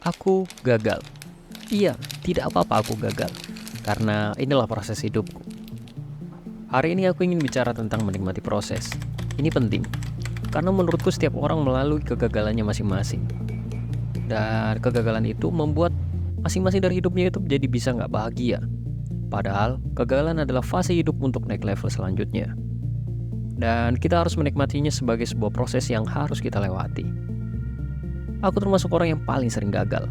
Aku gagal. Iya, tidak apa-apa aku gagal. Karena inilah proses hidupku. Hari ini aku ingin bicara tentang menikmati proses. Ini penting, karena menurutku setiap orang melalui kegagalannya masing-masing. Dan kegagalan itu membuat masing-masing dari hidupnya itu jadi bisa nggak bahagia. Padahal, kegagalan adalah fase hidup untuk naik level selanjutnya. Dan kita harus menikmatinya sebagai sebuah proses yang harus kita lewati. Aku termasuk orang yang paling sering gagal.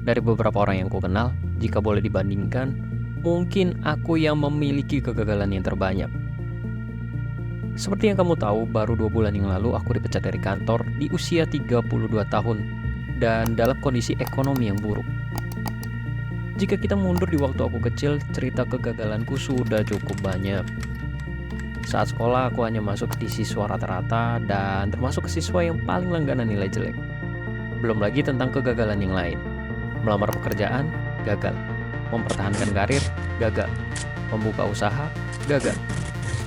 Dari beberapa orang yang ku kenal, jika boleh dibandingkan, mungkin aku yang memiliki kegagalan yang terbanyak. Seperti yang kamu tahu, baru 2 bulan yang lalu aku dipecat dari kantor di usia 32 tahun dan dalam kondisi ekonomi yang buruk. Jika kita mundur di waktu aku kecil, cerita kegagalanku sudah cukup banyak. Saat sekolah, aku hanya masuk di siswa rata-rata dan termasuk ke siswa yang paling langganan nilai jelek. Belum lagi tentang kegagalan yang lain. Melamar pekerjaan, gagal. Mempertahankan karir, gagal. Membuka usaha, gagal.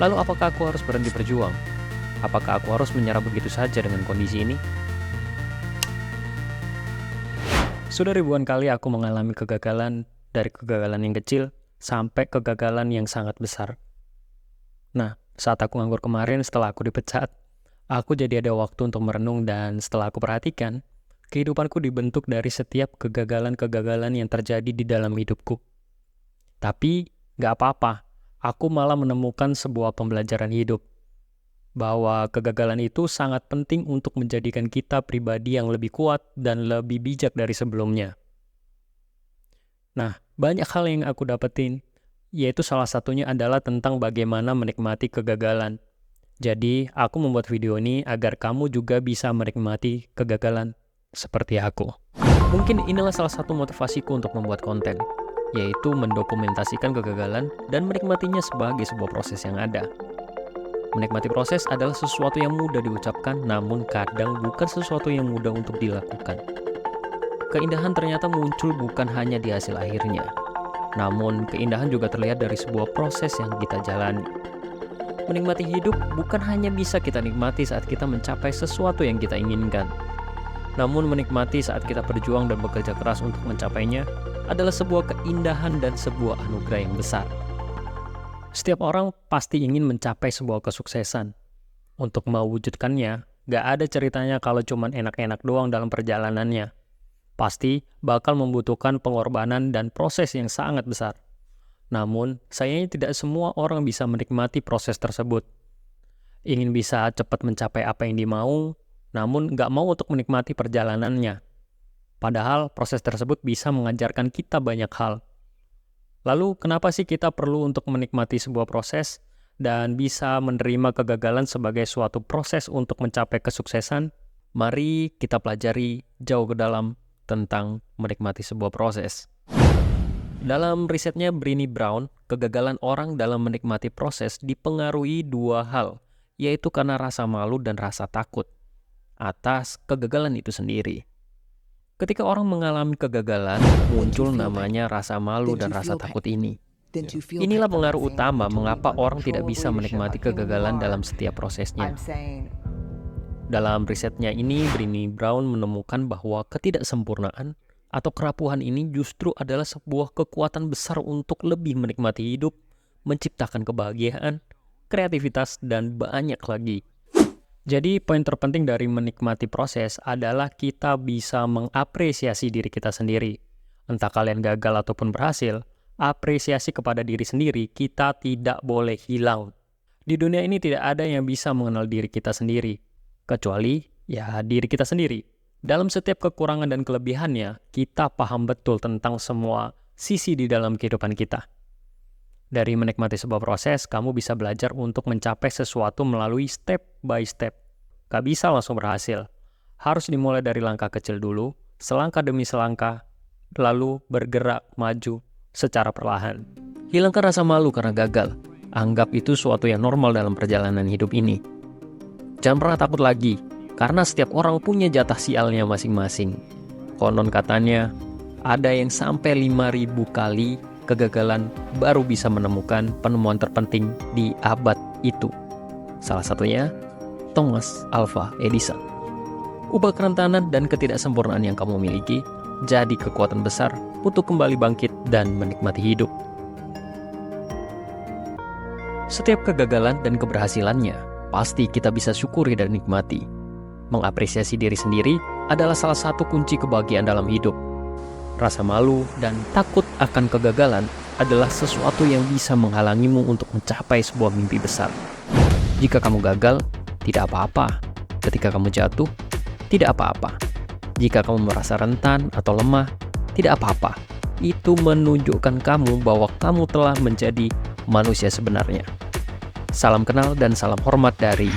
Lalu apakah aku harus berhenti berjuang? Apakah aku harus menyerah begitu saja dengan kondisi ini? Sudah ribuan kali aku mengalami kegagalan, dari kegagalan yang kecil sampai kegagalan yang sangat besar. Nah, saat aku nganggur kemarin setelah aku dipecat, aku jadi ada waktu untuk merenung dan setelah aku perhatikan, kehidupanku dibentuk dari setiap kegagalan-kegagalan yang terjadi di dalam hidupku. Tapi, gak apa-apa, aku malah menemukan sebuah pembelajaran hidup. Bahwa kegagalan itu sangat penting untuk menjadikan kita pribadi yang lebih kuat dan lebih bijak dari sebelumnya. Nah, banyak hal yang aku dapetin, yaitu salah satunya adalah tentang bagaimana menikmati kegagalan. Jadi, aku membuat video ini agar kamu juga bisa menikmati kegagalan seperti aku. Mungkin inilah salah satu motivasiku untuk membuat konten, yaitu mendokumentasikan kegagalan dan menikmatinya sebagai sebuah proses yang ada. Menikmati proses adalah sesuatu yang mudah diucapkan, namun kadang bukan sesuatu yang mudah untuk dilakukan. Keindahan ternyata muncul bukan hanya di hasil akhirnya, namun keindahan juga terlihat dari sebuah proses yang kita jalani. Menikmati hidup bukan hanya bisa kita nikmati saat kita mencapai sesuatu yang kita inginkan, namun menikmati saat kita berjuang dan bekerja keras untuk mencapainya adalah sebuah keindahan dan sebuah anugerah yang besar. Setiap orang pasti ingin mencapai sebuah kesuksesan. Untuk mewujudkannya, gak ada ceritanya kalau cuman enak-enak doang dalam perjalanannya. Pasti bakal membutuhkan pengorbanan dan proses yang sangat besar. Namun, sayangnya tidak semua orang bisa menikmati proses tersebut. Ingin bisa cepat mencapai apa yang dimau, namun gak mau untuk menikmati perjalanannya. Padahal proses tersebut bisa mengajarkan kita banyak hal. Lalu kenapa sih kita perlu untuk menikmati sebuah proses dan bisa menerima kegagalan sebagai suatu proses untuk mencapai kesuksesan? Mari kita pelajari jauh ke dalam tentang menikmati sebuah proses. Dalam risetnya Brené Brown, kegagalan orang dalam menikmati proses dipengaruhi dua hal, yaitu karena rasa malu dan rasa takut atas kegagalan itu sendiri. Ketika orang mengalami kegagalan, muncul namanya rasa malu dan rasa takut ini. Inilah pengaruh utama mengapa orang tidak bisa menikmati kegagalan dalam setiap prosesnya. Dalam risetnya ini, Brené Brown menemukan bahwa ketidaksempurnaan atau kerapuhan ini justru adalah sebuah kekuatan besar untuk lebih menikmati hidup, menciptakan kebahagiaan, kreativitas, dan banyak lagi. Jadi poin terpenting dari menikmati proses adalah kita bisa mengapresiasi diri kita sendiri. Entah kalian gagal ataupun berhasil, apresiasi kepada diri sendiri kita tidak boleh hilang. Di dunia ini tidak ada yang bisa mengenal diri kita sendiri, kecuali ya diri kita sendiri. Dalam setiap kekurangan dan kelebihannya, kita paham betul tentang semua sisi di dalam kehidupan kita. Dari menikmati sebuah proses, kamu bisa belajar untuk mencapai sesuatu melalui step by step. Gak bisa langsung berhasil. Harus dimulai dari langkah kecil dulu, selangkah demi selangkah, lalu bergerak maju secara perlahan. Hilangkan rasa malu karena gagal. Anggap itu suatu yang normal dalam perjalanan hidup ini. Jangan pernah takut lagi, karena setiap orang punya jatah sialnya masing-masing. Konon katanya, ada yang sampai 5.000 kali kegagalan baru bisa menemukan penemuan terpenting di abad itu. Salah satunya, Thomas Alva Edison. Ubah kerentanan dan ketidaksempurnaan yang kamu miliki jadi kekuatan besar untuk kembali bangkit dan menikmati hidup. Setiap kegagalan dan keberhasilannya pasti kita bisa syukuri dan nikmati. Mengapresiasi diri sendiri adalah salah satu kunci kebahagiaan dalam hidup. Rasa malu dan takut akan kegagalan adalah sesuatu yang bisa menghalangimu untuk mencapai sebuah mimpi besar. Jika kamu gagal, tidak apa-apa. Ketika kamu jatuh, tidak apa-apa. Jika kamu merasa rentan atau lemah, tidak apa-apa. Itu menunjukkan kamu bahwa kamu telah menjadi manusia sebenarnya. Salam kenal dan salam hormat dari